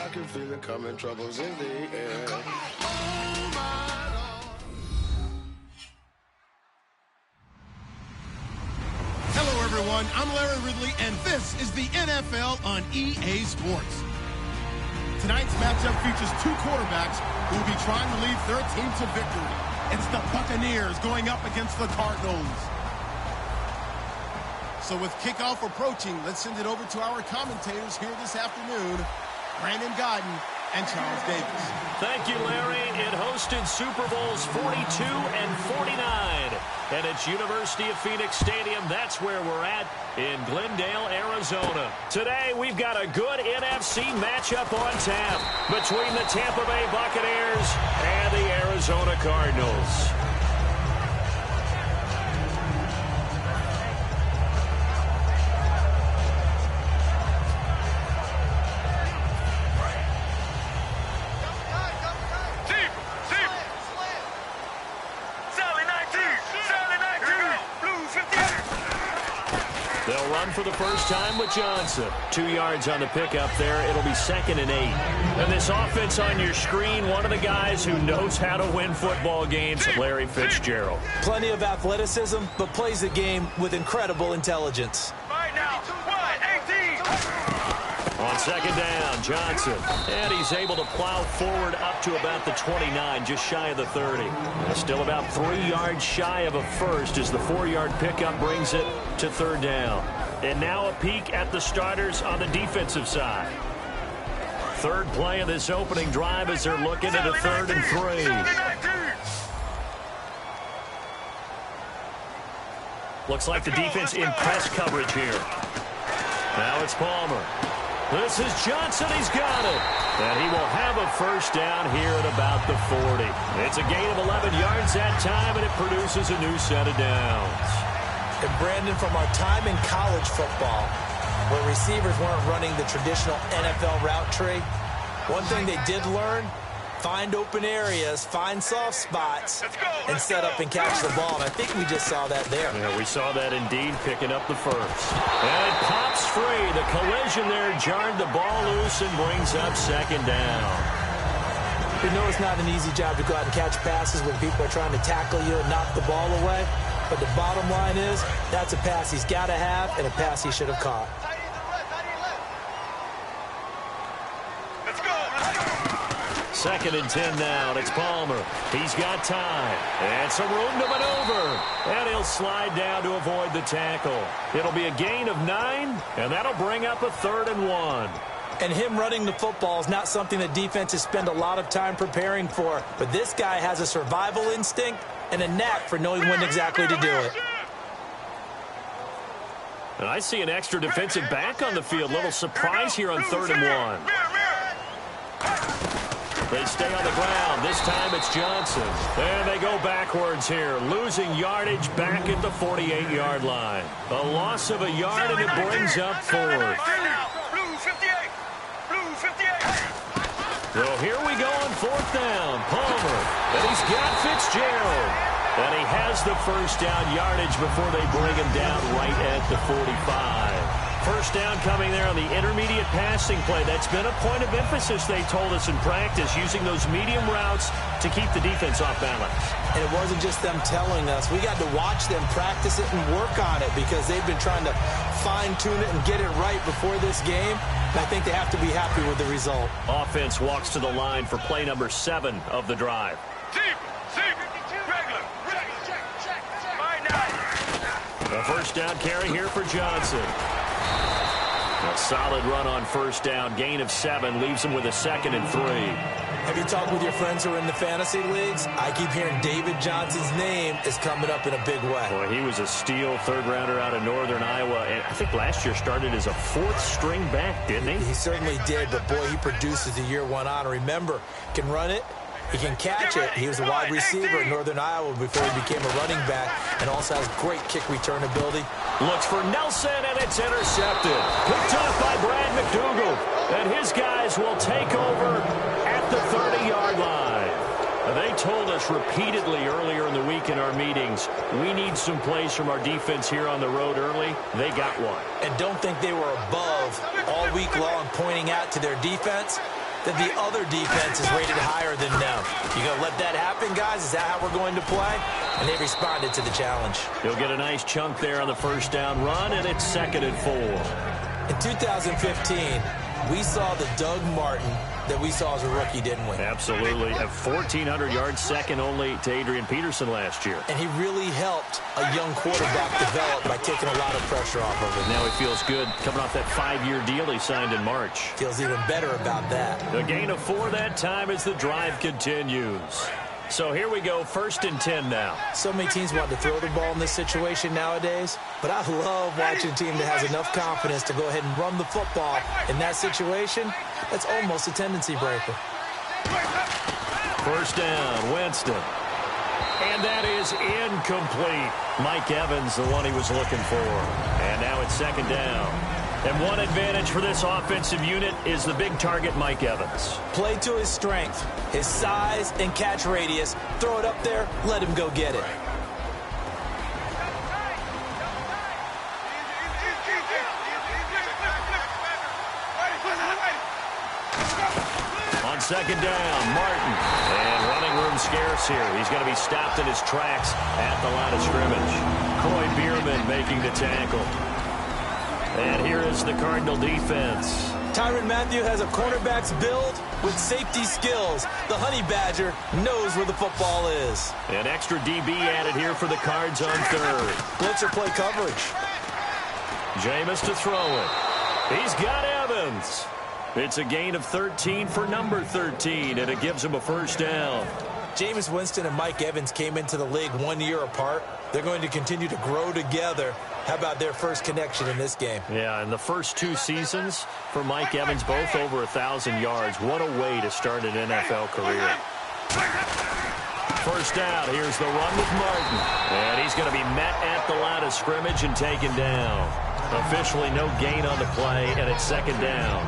I can feel it coming, troubles in the air. Hello, everyone. I'm Larry Ridley, and this is the NFL on EA Sports. Tonight's matchup features two quarterbacks who will be trying to lead their team to victory. It's the Buccaneers going up against the Cardinals. So with kickoff approaching, let's send it over to our commentators here this afternoon, Brandon Godden and Charles Davis. Thank you, Larry. It hosted Super Bowls 42 and 49. And it's University of Phoenix Stadium. That's where we're at in Glendale, Arizona. Today, we've got a good NFC matchup on tap between the Tampa Bay Buccaneers and the Arizona Cardinals. They'll run for the first time with Johnson. 2 yards on the pickup there. It'll be 2nd and 8. And this offense on your screen, one of the guys who knows how to win football games, Larry Fitzgerald. Plenty of athleticism, but plays the game with incredible intelligence. Right now, 18. On 2nd down, Johnson. And he's able to plow forward up to about the 29, just shy of the 30. Still about 3 yards shy of a first as the 4-yard pickup brings it to 3rd down. And now a peek at the starters on the defensive side. Third play of this opening drive as they're looking at a 3rd and 3. Looks like the defense in press coverage here. Now it's Palmer. This is Johnson. He's got it. And he will have a first down here at about the 40. It's a gain of 11 yards that time, and it produces a new set of downs. And Brandon, from our time in college football, where receivers weren't running the traditional NFL route tree, one thing they did learn, find open areas, find soft spots, and set up and catch the ball. And I think we just saw that there. Yeah, we saw that indeed, picking up the first. And it pops free. The collision there jarred the ball loose and brings up 2nd down. You know it's not an easy job to go out and catch passes when people are trying to tackle you and knock the ball away. But the bottom line is, that's a pass he's got to have and a pass he should have caught. Let's go. 2nd and 10 now. It's Palmer. He's got time. And some room to maneuver. And he'll slide down to avoid the tackle. It'll be a gain of 9, and that'll bring up a 3rd and 1. And him running the football is not something that defenses spend a lot of time preparing for. But this guy has a survival instinct and a knack for knowing when exactly to do it. And I see an extra defensive back on the field. Little surprise here on 3rd and 1. They stay on the ground. This time it's Johnson. And they go backwards here, losing yardage back at the 48-yard line. A loss of a yard, and it brings up 4th. Well, here we go on 4th down. Palmer. And he's got Fitzgerald. And he has the first down yardage before they bring him down right at the 45. First down coming there on the intermediate passing play. That's been a point of emphasis, they told us in practice, using those medium routes to keep the defense off balance. And it wasn't just them telling us. We got to watch them practice it and work on it because they've been trying to fine-tune it and get it right before this game. And I think they have to be happy with the result. Offense walks to the line for play number 7 of the drive. A first down carry here for Johnson. A solid run on first down. Gain of 7 leaves him with a 2nd and 3. Have you talked with your friends who are in the fantasy leagues? I keep hearing David Johnson's name is coming up in a big way. Boy, he was a steal third-rounder out of Northern Iowa. And I think last year started as a 4th-string back, didn't he? He certainly did, but boy, he produces the year 1 on. Remember, can run it. He can catch it. He was a wide receiver in Northern Iowa before he became a running back, and also has great kick return ability. Looks for Nelson, and it's intercepted. Picked off by Brad McDougal. And his guys will take over at the 30-yard line. They told us repeatedly earlier in the week in our meetings, we need some plays from our defense here on the road early. They got one. And don't think they were above all week long pointing out to their defense. that the other defense is rated higher than them. You going to let that happen, guys? Is that how we're going to play? And they responded to the challenge. He'll get a nice chunk there on the first down run, and it's 2nd and 4. In 2015, we saw the Doug Martin that we saw as a rookie, didn't we? Absolutely. A 1,400 yards, second only to Adrian Peterson last year. And he really helped a young quarterback develop by taking a lot of pressure off of him. Now he feels good coming off that 5-year deal he signed in March. Feels even better about that. A gain of 4 that time as the drive continues. So here we go, 1st and 10 now. So many teams want to throw the ball in this situation nowadays, but I love watching a team that has enough confidence to go ahead and run the football. In that situation, that's almost a tendency breaker. 1st down, Winston. And that is incomplete. Mike Evans, the one he was looking for. And now it's 2nd down. And one advantage for this offensive unit is the big target, Mike Evans. Play to his strength, his size and catch radius. Throw it up there, let him go get it. On 2nd down, Martin. And running room scarce here. He's going to be stopped in his tracks at the line of scrimmage. Coy Bierman making the tackle. And here is the Cardinal defense. Tyrann Mathieu has a cornerback's build with safety skills. The Honey Badger knows where the football is. An extra DB added here for the Cards on 3rd. Blitzer play coverage. Jameis to throw it. He's got Evans. It's a gain of 13 for number 13, and it gives him a 1st down. Jameis Winston and Mike Evans came into the league 1 year apart. They're going to continue to grow together. How about their first connection in this game? Yeah, in the first 2 seasons for Mike Evans, both over 1,000 yards. What a way to start an NFL career. 1st down, here's the run with Martin. And he's going to be met at the line of scrimmage and taken down. Officially no gain on the play, and it's 2nd down.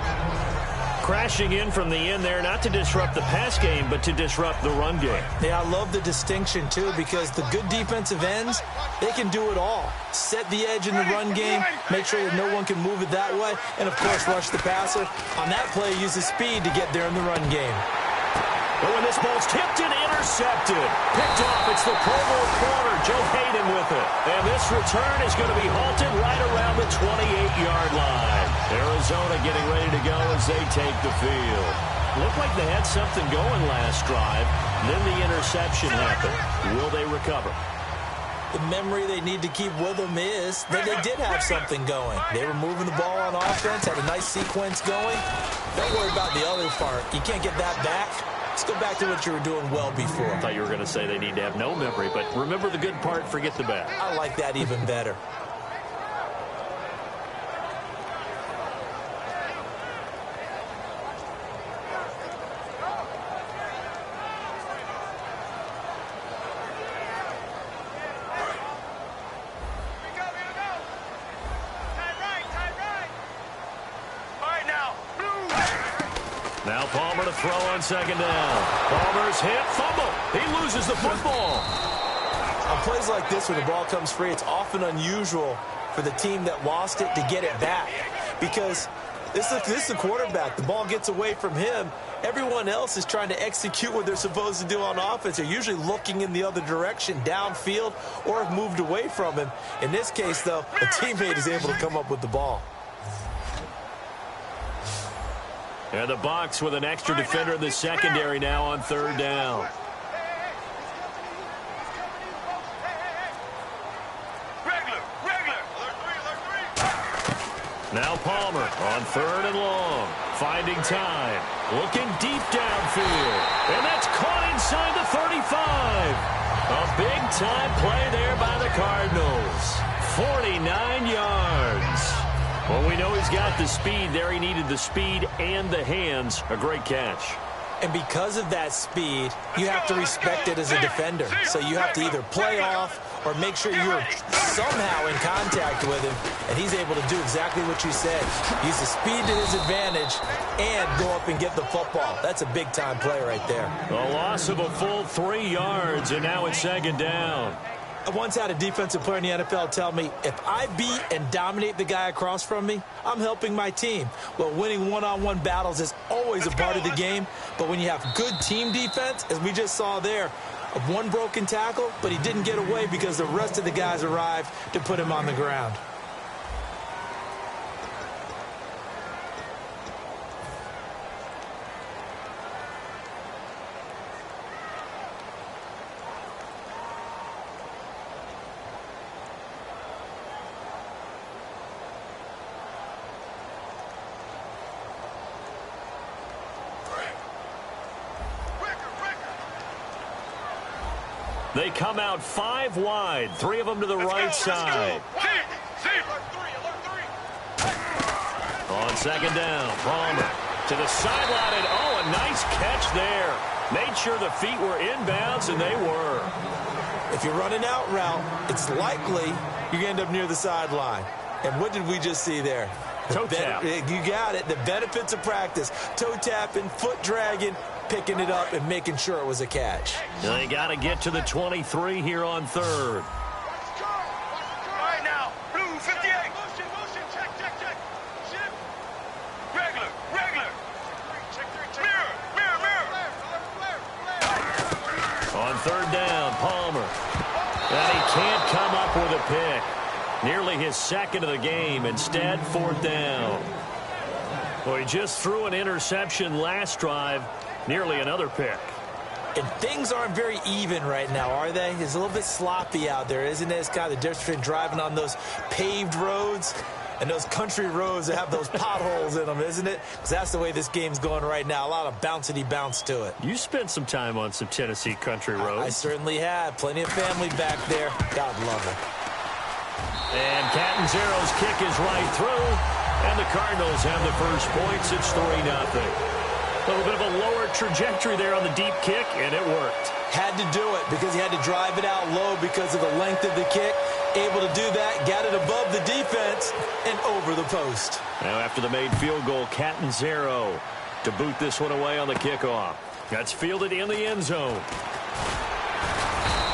Crashing in from the end there, not to disrupt the pass game, but to disrupt the run game. Yeah, I love the distinction, too, because the good defensive ends, they can do it all. Set the edge in the run game, make sure that no one can move it that way, and, of course, rush the passer. On that play, use the speed to get there in the run game. But when this ball's tipped and intercepted, picked off, it's the Pro Bowl corner, Joe Hayden with it. And this return is going to be halted right around the 28-yard line. Arizona getting ready to go as they take the field. Looked like they had something going last drive. Then the interception happened. Will they recover? The memory they need to keep with them is that they did have something going. They were moving the ball on offense, had a nice sequence going. Don't worry about the other part. You can't get that back. Let's go back to what you were doing well before. I thought you were going to say they need to have no memory, but remember the good part, forget the bad. I like that even better. Now Palmer to throw on 2nd down. Palmer's hit, fumble. He loses the football. On plays like this where the ball comes free, it's often unusual for the team that lost it to get it back. Because this is the quarterback. The ball gets away from him. Everyone else is trying to execute what they're supposed to do on offense. They're usually looking in the other direction, downfield, or have moved away from him. In this case, though, a teammate is able to come up with the ball. And the box with an extra defender in the secondary now on 3rd down. Now Palmer on 3rd and long. Finding time. Looking deep downfield. And that's caught inside the 35. A big-time play there by the Cardinals. 49 yards. Well, we know he's got the speed there. He needed the speed and the hands. A great catch. And because of that speed, you have to respect it as a defender. So you have to either play off or make sure you're somehow in contact with him. And he's able to do exactly what you said. Use the speed to his advantage and go up and get the football. That's a big-time play right there. A loss of a full 3 yards, and now it's 2nd down. I once had a defensive player in the NFL tell me, if I beat and dominate the guy across from me, I'm helping my team. Well, winning one-on-one battles is always a part of the game, but when you have good team defense, as we just saw there, one broken tackle, but he didn't get away because the rest of the guys arrived to put him on the ground. They come out 5 wide, 3 of them to the right side. On second down, Palmer to the sideline, and oh, a nice catch there. Made sure the feet were inbounds, and they were. If you're running out route, it's likely you're going to end up near the sideline. And what did we just see there? Toe tap. You got it. The benefits of practice. Toe tapping, foot dragging, picking it up, and making sure it was a catch. They got to get to the 23 here on third. All right now, blue 58. Motion, check. Shift. Regular. Mirror. On third down, Palmer. And he can't come up with a pick. Nearly his second of the game. Instead, fourth down. Well, he just threw an interception last drive. Nearly another pick. And things aren't very even right now, are they? It's a little bit sloppy out there, isn't it? It's kind of the difference between driving on those paved roads and those country roads that have those potholes in them, isn't it? Because that's the way this game's going right now. A lot of bouncy bounce to it. You spent some time on some Tennessee country roads. I certainly have. Plenty of family back there. God love it. And Catanzaro's kick is right through. And the Cardinals have the first points. It's 3-0. A little bit of a lower trajectory there on the deep kick, and it worked. Had to do it because he had to drive it out low because of the length of the kick. Able to do that, got it above the defense, and over the post. Now after the made field goal, Catanzaro to boot this one away on the kickoff. That's fielded in the end zone.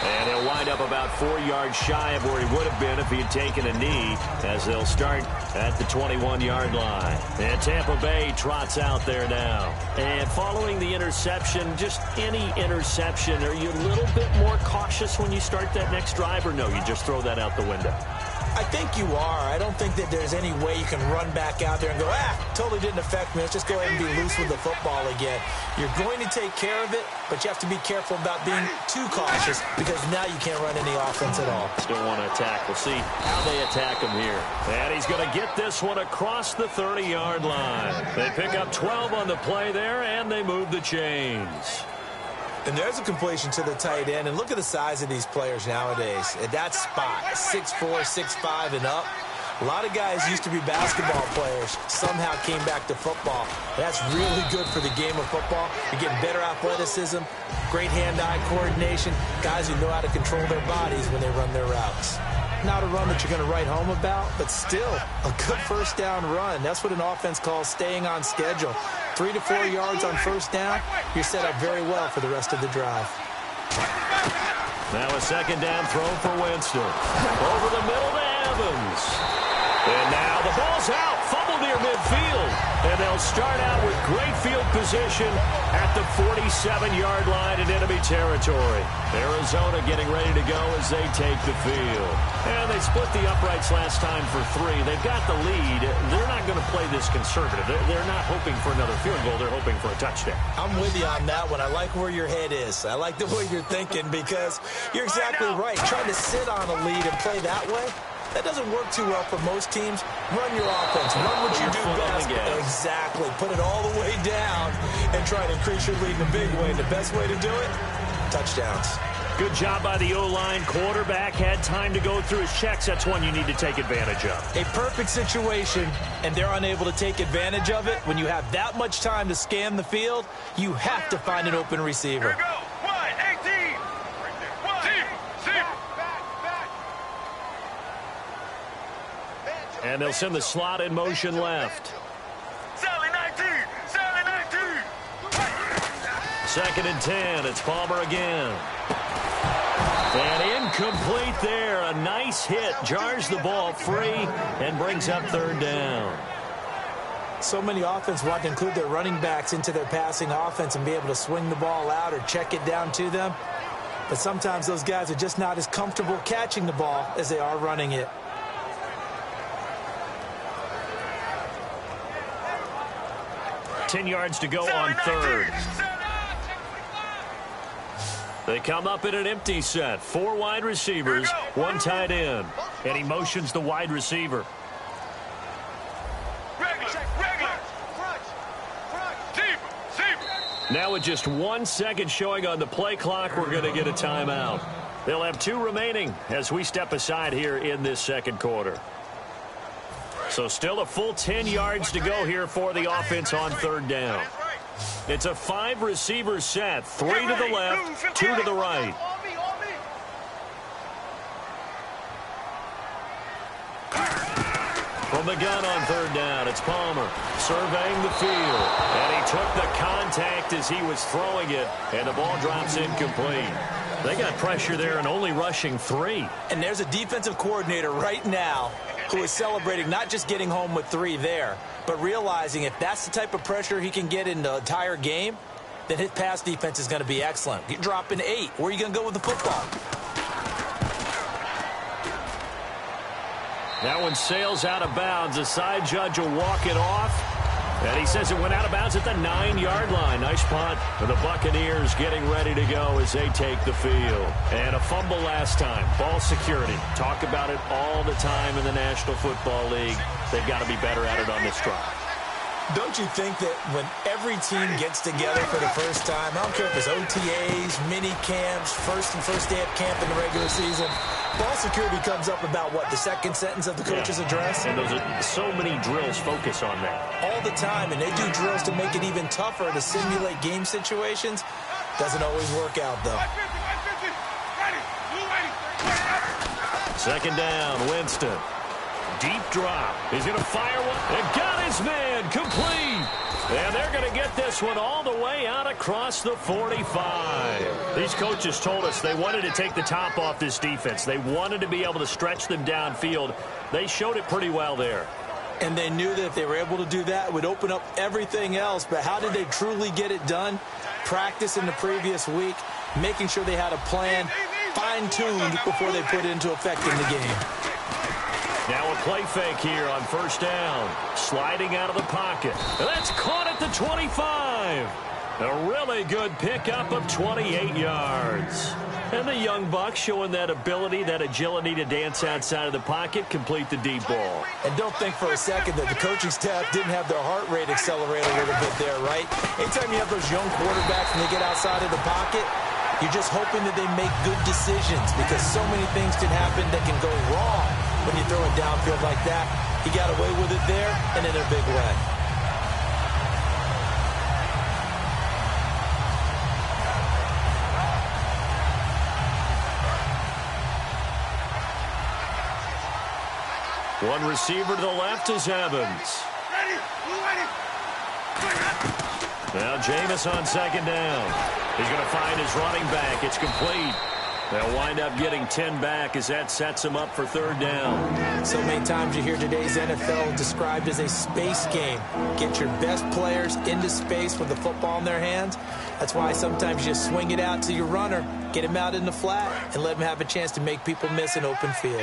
And he'll wind up about 4 yards shy of where he would have been if he had taken a knee, as they'll start at the 21-yard line. And Tampa Bay trots out there now. And following the interception, just any interception, are you a little bit more cautious when you start that next drive, or no, you just throw that out the window? I think you are. I don't think that there's any way you can run back out there and go, totally didn't affect me. Let's just go ahead and be loose with the football again. You're going to take care of it, but you have to be careful about being too cautious because now you can't run any offense at all. Still want to attack. We'll see how they attack him here. And he's going to get this one across the 30-yard line. They pick up 12 on the play there, and they move the chains. And there's a completion to the tight end. And look at the size of these players nowadays. At that spot, 6'4", 6'5", and up. A lot of guys used to be basketball players. Somehow came back to football. That's really good for the game of football. You're getting better athleticism, great hand-eye coordination, guys who know how to control their bodies when they run their routes. Not a run that you're going to write home about, but still a good first down run. That's what an offense calls staying on schedule. 3 to 4 yards on first down, you're set up very well for the rest of the drive. Now a second down throw for Winston. Over the middle to Evans. And now the ball's out. Fumble near midfield. And they'll start out with great field position at the 47-yard line in enemy territory. Arizona getting ready to go as they take the field. And they split the uprights last time for 3. They've got the lead. They're not going to play this conservative. They're not hoping for another field goal. They're hoping for a touchdown. I'm with you on that one. I like where your head is. I like the way you're thinking because you're exactly right. Trying to sit on a lead and play that way, that doesn't work too well for most teams. Run your offense. Run what you do best. Exactly. Put it all the way down and try to increase your lead in a big way. The best way to do it, touchdowns. Good job by the O-line. Quarterback had time to go through his checks. That's one you need to take advantage of. A perfect situation, and they're unable to take advantage of it. When you have that much time to scan the field, you have to find an open receiver. Here we go. 1-18. And they'll send the slot in motion left. Sally 19. Sally 19. Second and 10. It's Palmer again. And incomplete there. A nice hit. Jars the ball free and brings up third down. So many offenses want to include their running backs into their passing offense and be able to swing the ball out or check it down to them. But sometimes those guys are just not as comfortable catching the ball as they are running it. Ten yards to go on third. They come up in an empty set. 4 wide receivers, 1 tight end. And he motions the wide receiver. Now with just 1 second showing on the play clock, we're going to get a timeout. They'll have 2 remaining as we step aside here in this second quarter. So still a full 10 yards to go here for the offense on third down. It's a 5-receiver set, 3 to the left, 2 to the right. From the gun on third down, it's Palmer surveying the field. And he took the contact as he was throwing it, and the ball drops incomplete. They got pressure there and only rushing 3. And there's a defensive coordinator right now who is celebrating not just getting home with 3 there, but realizing if that's the type of pressure he can get in the entire game, then his pass defense is going to be excellent. You're dropping 8. Where are you going to go with the football? That one sails out of bounds. The side judge will walk it off. And he says it went out of bounds at the 9-yard line. Nice punt for the Buccaneers getting ready to go as they take the field. And a fumble last time. Ball security. Talk about it all the time in the National Football League. They've got to be better at it on this drive. Don't you think that when every team gets together for the first time, I don't care if it's OTAs, mini camps, first day of camp in the regular season, ball security comes up about, what, the second sentence of the coach's address? And those are so many drills focus on that. All the time, and they do drills to make it even tougher to simulate game situations. Doesn't always work out, though. Second down, Winston. Deep drop. He's going to fire one. And got his man. Complete. And they're going to get this one all the way out across the 45. These coaches told us they wanted to take the top off this defense. They wanted to be able to stretch them downfield. They showed it pretty well there. And they knew that if they were able to do that, it would open up everything else. But how did they truly get it done? Practice in the previous week, making sure they had a plan, fine-tuned before they put it into effect in the game. Now a play fake here on first down. Sliding out of the pocket. And that's caught at the 25. A really good pickup of 28 yards. And the young buck showing that ability, that agility to dance outside of the pocket, complete the deep ball. And don't think for a second that the coaching staff didn't have their heart rate accelerate a little bit there, right? Anytime you have those young quarterbacks and they get outside of the pocket, you're just hoping that they make good decisions because so many things can happen that can go wrong when you throw it downfield like that. He got away with it there and in a big way. One receiver to the left is Evans. Now Jameis on second down. He's going to find his running back. It's complete. They'll wind up getting 10 back as that sets them up for third down. So many times you hear today's NFL described as a space game. Get your best players into space with the football in their hands. That's why sometimes you swing it out to your runner, get him out in the flat, and let him have a chance to make people miss an open field.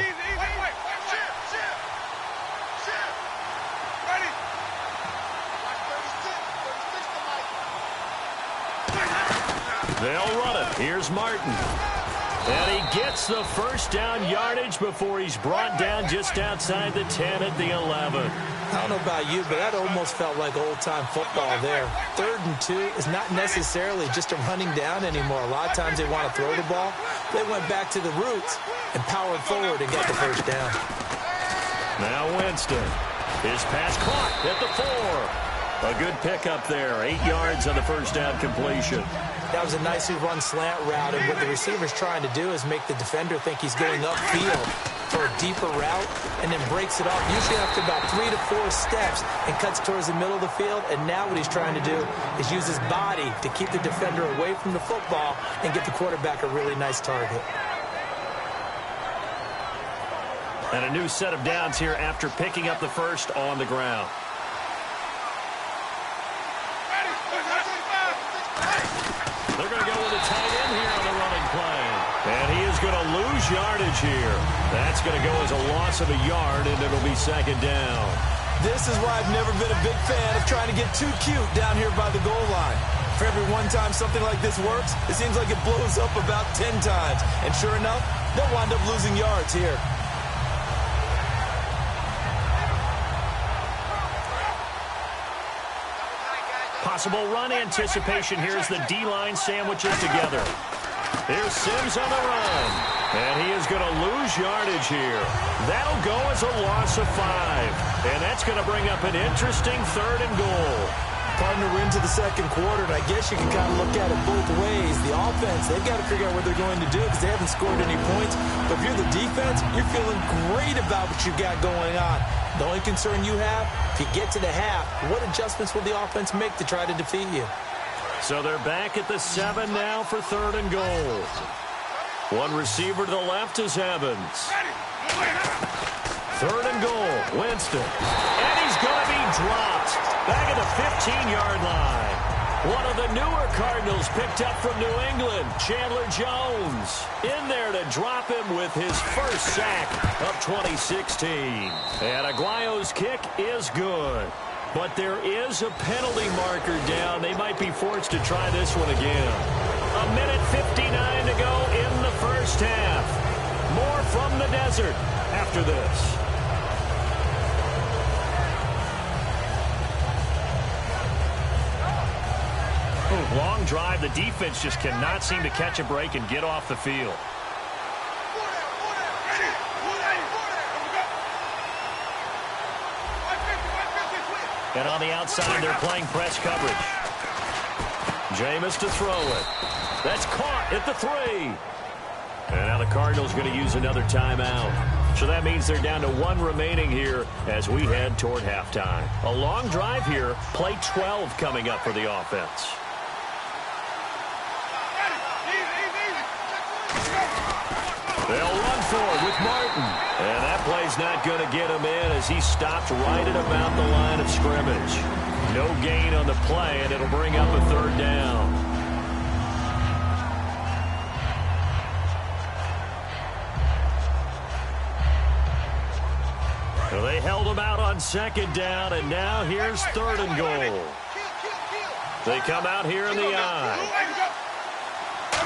They'll run it. Here's Martin. And he gets the first down yardage before he's brought down just outside the 10 at the 11. I don't know about you, but that almost felt like old-time football there. 3rd and 2 is not necessarily just a running down anymore. A lot of times they want to throw the ball. They went back to the roots and powered forward and got the first down. Now Winston. His pass caught at the 4. A good pickup there. 8 yards on the first down completion. That was a nicely run slant route, and what the receiver's trying to do is make the defender think he's going upfield for a deeper route and then breaks it off, usually after about 3 to 4 steps, and cuts towards the middle of the field. And now what he's trying to do is use his body to keep the defender away from the football and get the quarterback a really nice target. And a new set of downs here after picking up the first on the ground. They're going to go with a tight end here on the running play. And he is going to lose yardage here. That's going to go as a loss of a yard, and it'll be second down. This is why I've never been a big fan of trying to get too cute down here by the goal line. For every one time something like this works, it seems like it blows up about 10 times. And sure enough, they'll wind up losing yards here. Possible run anticipation here as the D-line sandwiches together. Here's Sims on the run. And he is going to lose yardage here. That'll go as a loss of 5. And that's going to bring up an interesting 3rd and goal. Partner, we're into the second quarter, and I guess you can kind of look at it both ways. The offense, they've got to figure out what they're going to do because they haven't scored any points. But if you're the defense, you're feeling great about what you've got going on. The only concern you have, if you get to the half, what adjustments will the offense make to try to defeat you? So they're back at the 7 now for 3rd and goal. One receiver to the left is Evans. 3rd and goal, Winston. And he's going to be dropped back at the 15-yard line. One of the newer Cardinals picked up from New England, Chandler Jones, in there to drop him with his first sack of 2016. And Aguayo's kick is good. But there is a penalty marker down. They might be forced to try this one again. A minute 59 to go in the first half. More from the desert after this. Long drive. The defense just cannot seem to catch a break and get off the field. And on the outside, they're playing press coverage. Jameis to throw it. That's caught at the 3. And now the Cardinals going to use another timeout. So that means they're down to 1 remaining here as we head toward halftime. A long drive here. Play 12 coming up for the offense. They'll run for it with Martin. And that play's not going to get him in as he stopped right at about the line of scrimmage. No gain on the play, and it'll bring up a 3rd down. So they held him out on 2nd down, and now here's 3rd and goal. They come out here in the I.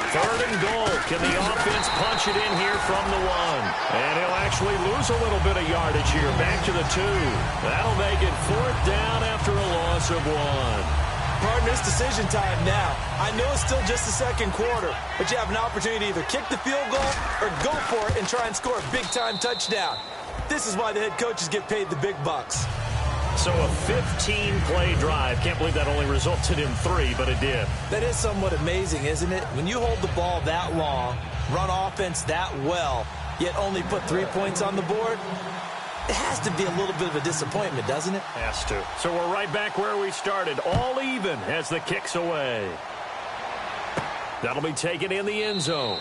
3rd and goal. Can the offense punch it in here from the 1? And he'll actually lose a little bit of yardage here. Back to the 2. That'll make it 4th down after a loss of 1. Partner, it's decision time now. I know it's still just the second quarter, but you have an opportunity to either kick the field goal or go for it and try and score a big-time touchdown. This is why the head coaches get paid the big bucks. So a 15-play drive. Can't believe that only resulted in 3, but it did. That is somewhat amazing, isn't it? When you hold the ball that long, run offense that well, yet only put 3 points on the board, it has to be a little bit of a disappointment, doesn't it? Has to. So we're right back where we started, all even as the kick's away. That'll be taken in the end zone.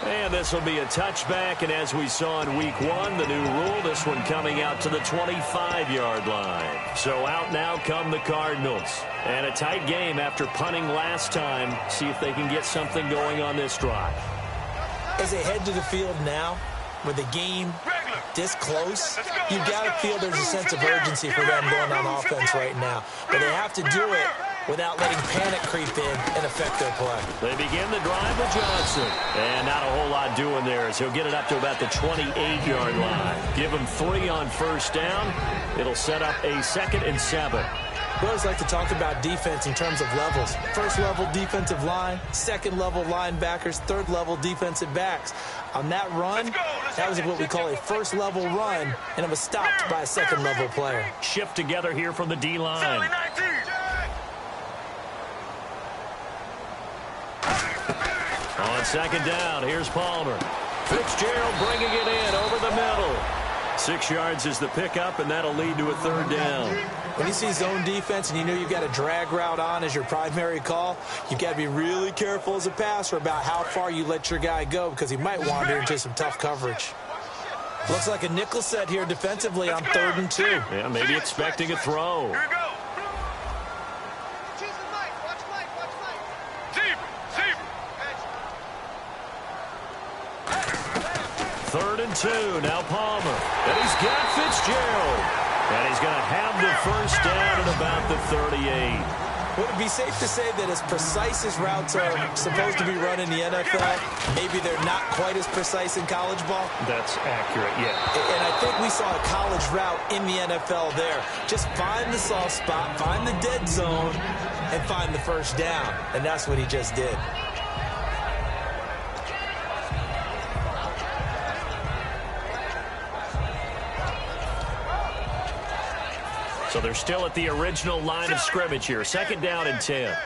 And this will be a touchback, and as we saw in week 1, the new rule, this one coming out to the 25-yard line. So out now come the Cardinals. And a tight game after punting last time. See if they can get something going on this drive. As they head to the field now, with the game this close, you've got to feel there's a sense of urgency for them going on offense right now. But they have to do it without letting panic creep in and affect their play. They begin the drive with Johnson. And not a whole lot doing there as he'll get it up to about the 28-yard line. Give him 3 on 1st down. It'll set up a 2nd and 7. We always like to talk about defense in terms of levels. 1st level defensive line, 2nd level linebackers, 3rd level defensive backs. On that run, that was what we call a 1st level run, and it was stopped by a 2nd level player. Shift together here from the D-line. On 2nd down, here's Palmer. Fitzgerald bringing it in over the middle. 6 yards is the pickup, and that'll lead to a 3rd down. When you see zone defense and you know you've got a drag route on as your primary call, you've got to be really careful as a passer about how far you let your guy go because he might wander into some tough coverage. Looks like a nickel set here defensively on 3rd and 2. Yeah, maybe expecting a throw. Here we go. Third and 2. Now Palmer. And he's got Fitzgerald. And he's going to have the first down at about the 38. Would it be safe to say that as precise as routes are supposed to be run in the NFL, maybe they're not quite as precise in college ball? That's accurate, yeah. And I think we saw a college route in the NFL there. Just find the soft spot, find the dead zone, and find the first down. And that's what he just did. So they're still at the original line of scrimmage here. 2nd down and 10.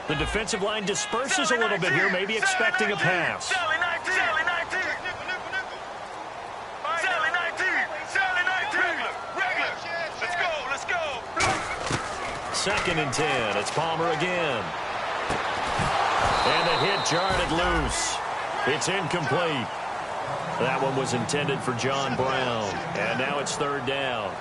The defensive line disperses a little bit here, maybe expecting a pass. Second and 10. It's Palmer again. And the hit jarred it loose. It's incomplete. That one was intended for John Brown. And now it's 3rd down.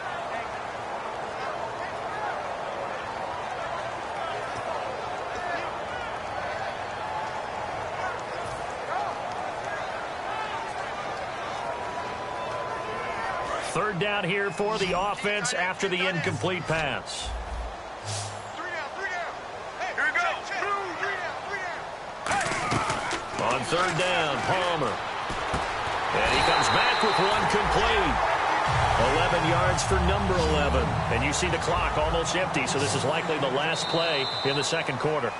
Third down here for the offense after the incomplete pass. On 3rd down, Palmer. And he comes back with one complete. 11 yards for number 11. And you see the clock almost empty, so this is likely the last play in the 2nd quarter.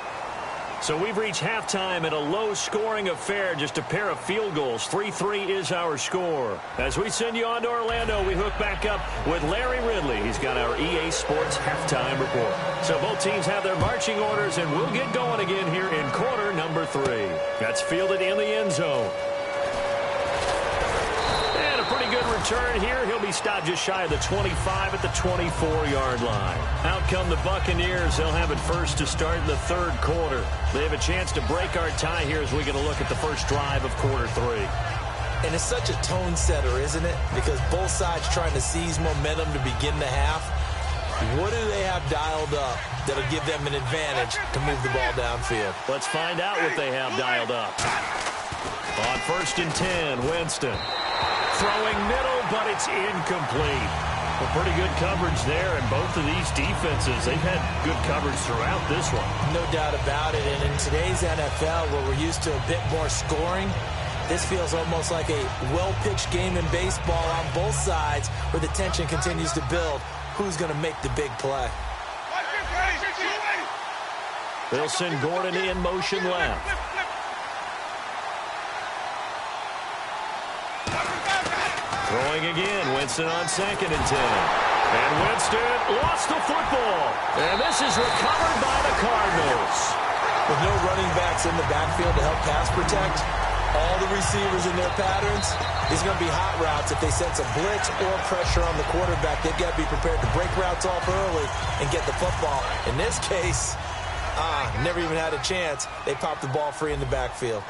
So we've reached halftime in a low-scoring affair, just a pair of field goals. 3-3 is our score. As we send you on to Orlando, we hook back up with Larry Ridley. He's got our EA Sports halftime report. So both teams have their marching orders, and we'll get going again here in quarter number 3. That's fielded in the end zone. And a pretty good return here. He'll be stopped just shy of the 25 at the 24-yard line. Out come the Buccaneers. They'll have it first to start in the 3rd quarter. They have a chance to break our tie here as we get a look at the first drive of quarter 3. And it's such a tone setter, isn't it? Because both sides trying to seize momentum to begin the half. What do they have dialed up that'll give them an advantage to move the ball downfield? Let's find out what they have dialed up. On 1st and 10, Winston. Throwing middle, but it's incomplete. Well, pretty good coverage there, and both of these defenses, they've had good coverage throughout this one. No doubt about it, and in today's NFL, where we're used to a bit more scoring, this feels almost like a well-pitched game in baseball on both sides, where the tension continues to build. Who's going to make the big play? They'll send Gordon in motion left. Throwing again, Winston on 2nd and 10. And Winston lost the football. And this is recovered by the Cardinals. With no running backs in the backfield to help pass protect, all the receivers in their patterns, these are going to be hot routes. If they sense a blitz or pressure on the quarterback, they've got to be prepared to break routes off early and get the football. In this case, never even had a chance. They popped the ball free in the backfield.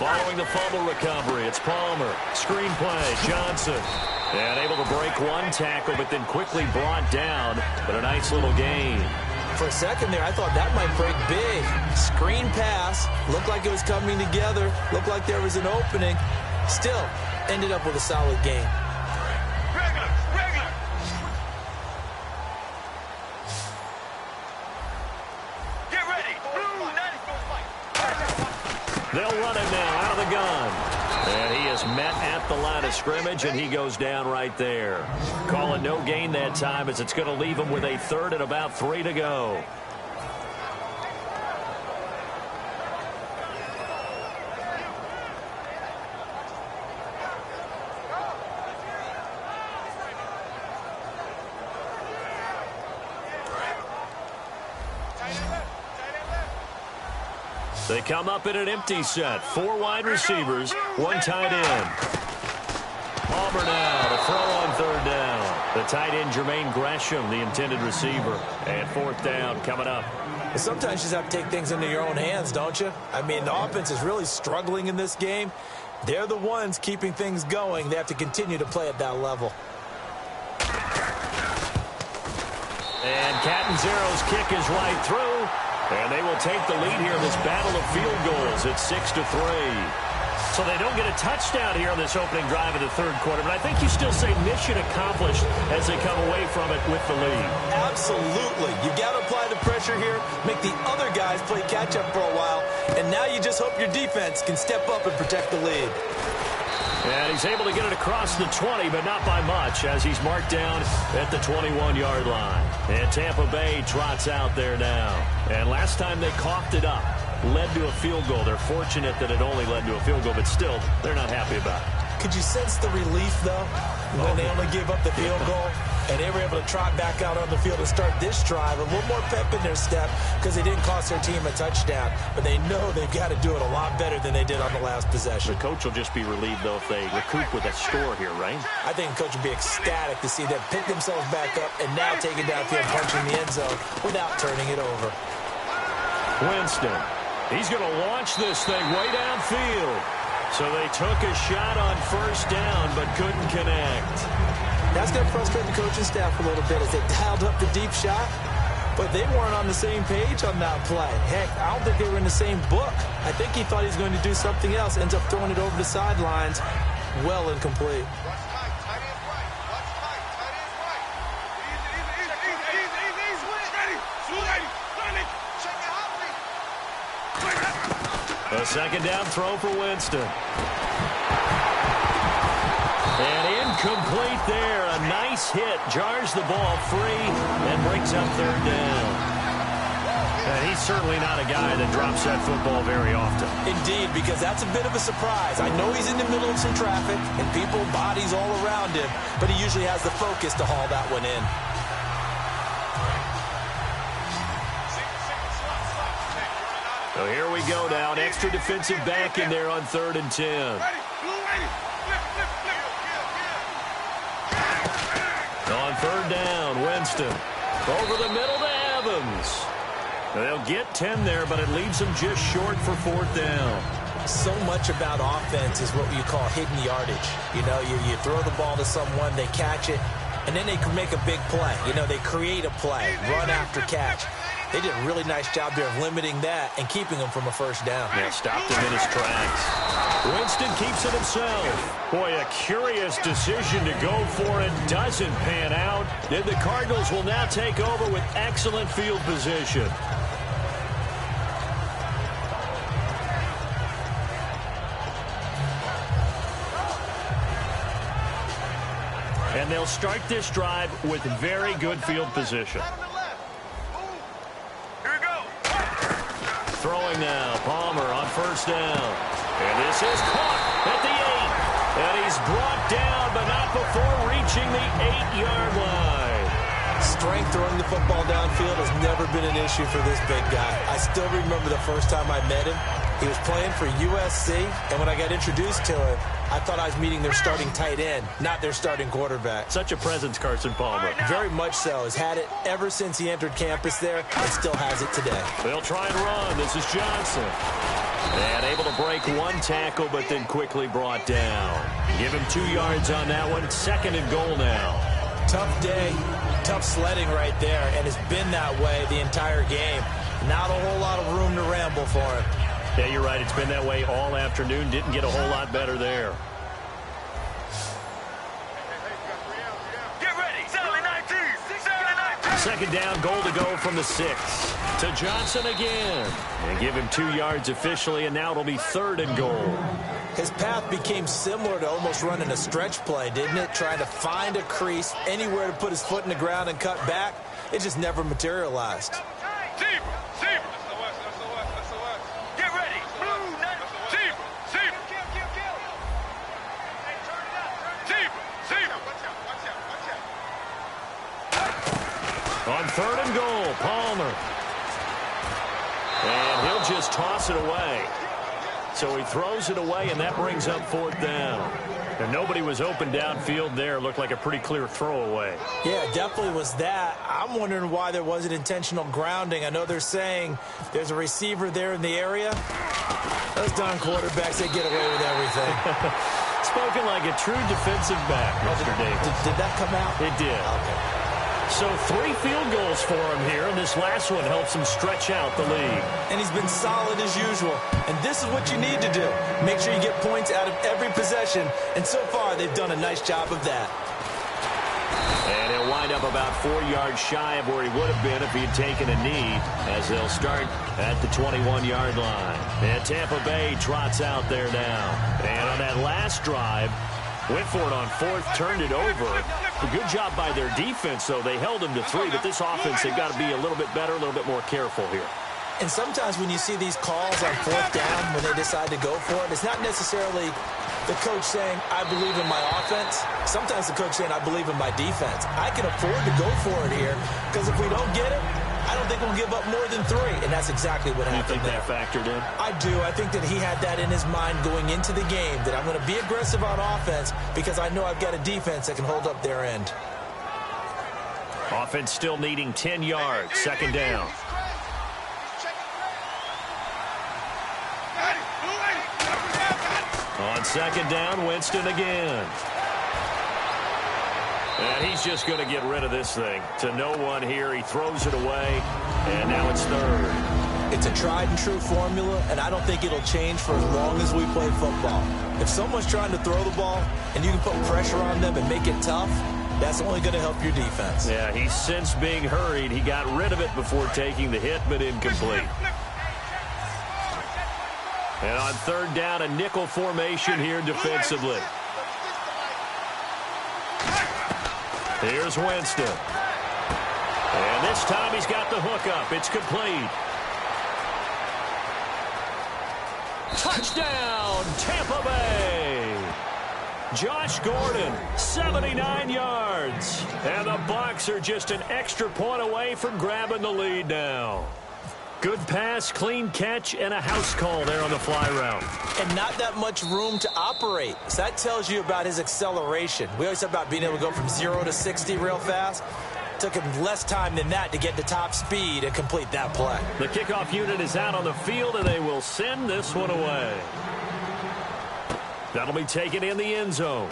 Following the fumble recovery, it's Palmer. Screen play, Johnson. And able to break one tackle, but then quickly brought down. But a nice little gain. For a second there, I thought that might break big. Screen pass. Looked like it was coming together. Looked like there was an opening. Still, ended up with a solid gain. They'll run it now out of the gun. And he is met at the line of scrimmage, and he goes down right there. Calling no gain that time as it's going to leave him with a 3rd and about 3 to go. They come up in an empty set. 4 wide receivers, 1 tight end. Palmer now to throw on 3rd down. The tight end Jermaine Gresham, the intended receiver. And fourth down coming up. Sometimes you just have to take things into your own hands, don't you? I mean, the offense is really struggling in this game. They're the ones keeping things going. They have to continue to play at that level. And Catanzero's kick is right through. And they will take the lead here in this battle of field goals. It's 6-3. So they don't get a touchdown here on this opening drive of the third quarter. But I think you still say mission accomplished as they come away from it with the lead. Absolutely. You got to apply the pressure here, make the other guys play catch-up for a while, and now you just hope your defense can step up and protect the lead. And he's able to get it across the 20, but not by much, as he's marked down at the 21-yard line. And Tampa Bay trots out there now. And last time they coughed it up, led to a field goal. They're fortunate that it only led to a field goal, but still, they're not happy about it. Could you sense the relief, though, when they only gave up the field goal? And they were able to trot back out on the field and start this drive. A little more pep in their step because they didn't cost their team a touchdown. But they know they've got to do it a lot better than they did on the last possession. The coach will just be relieved, though, if they recoup with a score here, right? I think the coach will be ecstatic to see them pick themselves back up and now take it downfield, punching the end zone without turning it over. Winston. He's going to launch this thing way downfield. So they took a shot on first down but couldn't connect. That's going to frustrate the coaching staff a little bit as they dialed up the deep shot, but they weren't on the same page on that play. Heck, I don't think they were in the same book. I think he thought he was going to do something else, ends up throwing it over the sidelines. Well incomplete. A second down throw for Winston. And incomplete there. A nice hit. Jars the ball free and brings up third down. And he's certainly not a guy that drops that football very often. Indeed, because that's a bit of a surprise. I know he's in the middle of some traffic and people, bodies all around him, but he usually has the focus to haul that one in. So here we go now. An extra defensive back in there on 3rd and 10. On 3rd down, Winston. Over the middle to Evans. They'll get 10 there, but it leaves them just short for 4th down. So much about offense is what you call hidden yardage. You know, you throw the ball to someone, they catch it, and then they can make a big play. You know, they create a play, run after catch. They did a really nice job there of limiting that and keeping them from a first down. Yeah, stopped him in his tracks. Winston keeps it himself. Boy, a curious decision to go for it. Doesn't pan out. Then the Cardinals will now take over with excellent field position. And they'll start this drive with very good field position. Throwing now, Palmer on first down. And this is caught at the 8. And he's brought down, but not before reaching the 8-yard line. Strength throwing the football downfield has never been an issue for this big guy. I still remember the first time I met him. He was playing for USC, and when I got introduced to him, I thought I was meeting their starting tight end, not their starting quarterback. Such a presence, Carson Palmer. Very much so. Has had it ever since he entered campus there, and still has it today. They'll try and run. This is Johnson. And able to break one tackle, but then quickly brought down. Give him 2 yards on that one. 2nd and goal now. Tough day, tough sledding right there, and it's been that way the entire game. Not a whole lot of room to ramble for him. Yeah, you're right. It's been that way all afternoon. Didn't get a whole lot better there. Get ready. 19. 2nd down, goal to go from the 6. To Johnson again. And give him 2 yards officially, and now it'll be 3rd and goal. His path became similar to almost running a stretch play, didn't it? Trying to find a crease, anywhere to put his foot in the ground and cut back. It just never materialized. Get ready. Blue, On 3rd and goal, Palmer. And he'll just toss it away. So he throws it away, and that brings up 4th down. And nobody was open downfield there. Looked like a pretty clear throwaway. Yeah, definitely was that. I'm wondering why there wasn't intentional grounding. I know they're saying there's a receiver there in the area. Those darn quarterbacks, they get away with everything. Spoken like a true defensive back, Mr. Davis. Did that come out? It did. Okay. So 3 field goals for him here, and this last one helps him stretch out the lead. And he's been solid as usual. And this is what you need to do. Make sure you get points out of every possession. And so far, they've done a nice job of that. And he'll wind up about 4 yards shy of where he would have been if he had taken a knee, as they'll start at the 21-yard line. And Tampa Bay trots out there now. And on that last drive, went for it on 4th, turned it over. A good job by their defense, though. They held him to 3, but this offense, they've got to be a little bit better, a little bit more careful here. And sometimes when you see these calls on 4th down, when they decide to go for it, it's not necessarily the coach saying, I believe in my offense. Sometimes the coach saying, I believe in my defense. I can afford to go for it here, because if we don't get it, I don't think we'll give up more than 3, and that's exactly what happened there. You think that factored in? I do. I think that he had that in his mind going into the game, that I'm going to be aggressive on offense because I know I've got a defense that can hold up their end. Offense still needing 10 yards, 2nd down. On 2nd down, Winston again. And he's just going to get rid of this thing. To no one here. He throws it away, and now it's 3rd. It's a tried-and-true formula, and I don't think it'll change for as long as we play football. If someone's trying to throw the ball, and you can put pressure on them and make it tough, that's only going to help your defense. Yeah, he's since being hurried. He got rid of it before taking the hit, but incomplete. And on 3rd down, a nickel formation here defensively. Here's Winston. And this time he's got the hook up. It's complete. Touchdown, Tampa Bay. Josh Gordon, 79 yards. And the Bucs are just an extra point away from grabbing the lead now. Good pass, clean catch, and a house call there on the fly route. And not that much room to operate. So that tells you about his acceleration. We always talk about being able to go from 0 to 60 real fast. Took him less time than that to get to top speed and complete that play. The kickoff unit is out on the field, and they will send this one away. That'll be taken in the end zone.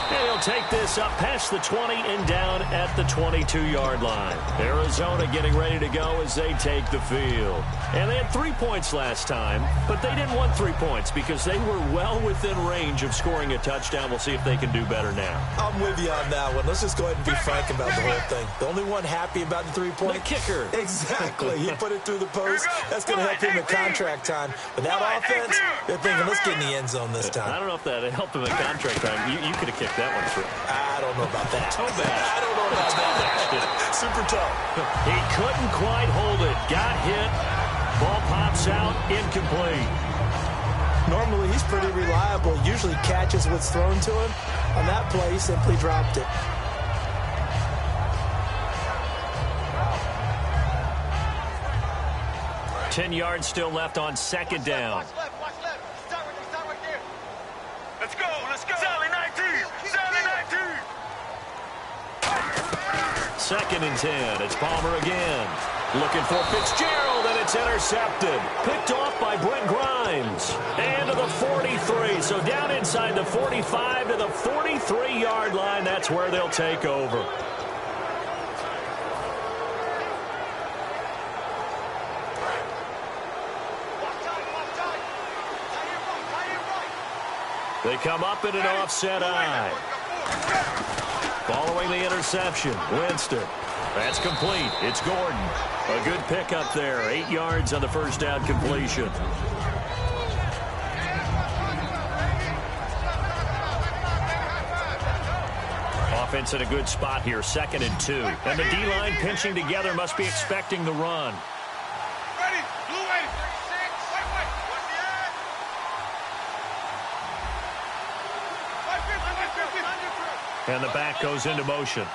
And he'll take this up past the 20 and down at the 22-yard line. Arizona getting ready to go as they take the field. And they had 3 points last time, but they didn't want 3 points because they were well within range of scoring a touchdown. We'll see if they can do better now. I'm with you on that one. Let's just go ahead and be frank about the whole thing. The only one happy about the 3-point. The kicker. Exactly. He put it through the post. That's going to help him in contract time. But that offense, they're thinking, let's get in the end zone this time. I don't know if that helped him in contract time. You could have kicked that one through. I don't know about that. Toe bash. I don't know about that. Super tough. He couldn't quite hold it. Got hit. Ball pops out. Incomplete. Normally, he's pretty reliable. Usually catches what's thrown to him. On that play, he simply dropped it. Ten yards still left on 2nd down. Watch left. Start right there. Let's go. Sally 19. Sally 19. 2nd and 10. It's Palmer again. Looking for Fitzgerald, and it's intercepted. Picked off by Brent Grimes. And to the 43. So down inside the 45 to the 43-yard line. That's where they'll take over. They come up in an offset eye. Following the interception, Winston. That's complete. It's Gordon. A good pickup there. 8 yards on the first down completion. Offense in a good spot here. 2nd and 2. And the D-line pinching together must be expecting the run. Ready. Blue ready. 36. Wait. What's the end? 550. And the back goes into motion.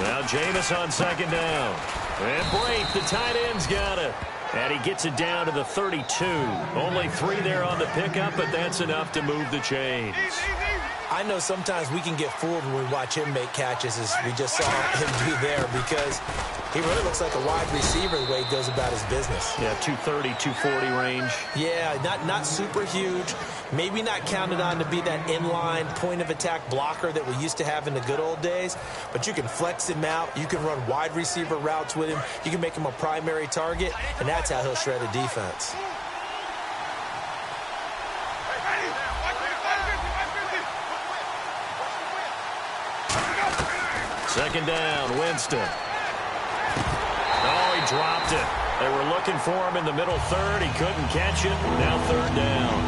Now Jameis on second down. And Braith, the tight end's got it. And he gets it down to the 32. Only 3 there on the pickup, but that's enough to move the chains. I know sometimes we can get fooled when we watch him make catches, as we just saw him do there, because he really looks like a wide receiver the way he goes about his business. Yeah, 230, 240 range. Yeah, not super huge. Maybe not counted on to be that inline point-of-attack blocker that we used to have in the good old days, but you can flex him out. You can run wide receiver routes with him. You can make him a primary target, and that's how he'll shred a defense. Second down, Winston. Oh, he dropped it. They were looking for him in the middle third. He couldn't catch it. Now third down.